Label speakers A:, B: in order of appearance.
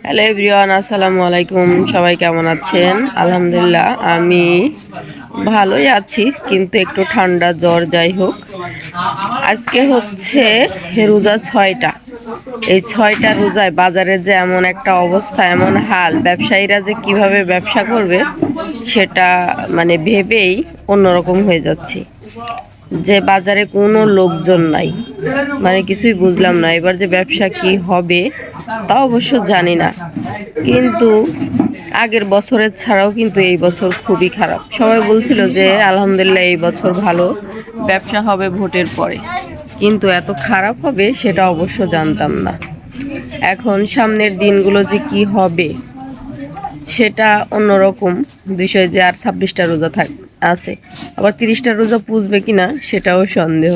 A: Hello everyone, আসসালামু আলাইকুম। সবাই কেমন আছেন? আলহামদুলিল্লাহ আমি ভালোই আছি, কিন্তু একটু ঠান্ডা জ্বর। যাই হোক, আজকে হচ্ছে রোজা 6টা। এই 6টা রোজায় বাজারে যে এমন একটা অবস্থা, এমন হাল, ব্যবসায়ীরা যে কিভাবে ব্যবসা করবে সেটা মানে ভেবেই অন্যরকম হয়ে যাচ্ছে। যে বাজারে কোনো লোকজন নাই, মানে কিছুই বুঝলাম না। এবার যে ব্যবসা কি হবে তা অবশ্য জানি না, কিন্তু আগের বছরের ছাড়াও কিন্তু এই বছর খুবই খারাপ। সবাই বলছিল যে আলহামদুলিল্লাহ এই বছর ভালো ব্যবসা হবে ভোটের পরে, কিন্তু এত খারাপ হবে সেটা অবশ্য জানতাম না। এখন সামনের দিনগুলো যে কি হবে সেটা অন্যরকম বিষয়। যে আর 26টা রোজা আছে, আবার 30টা রোজা পুষবে কিনা সেটাও সন্দেহ।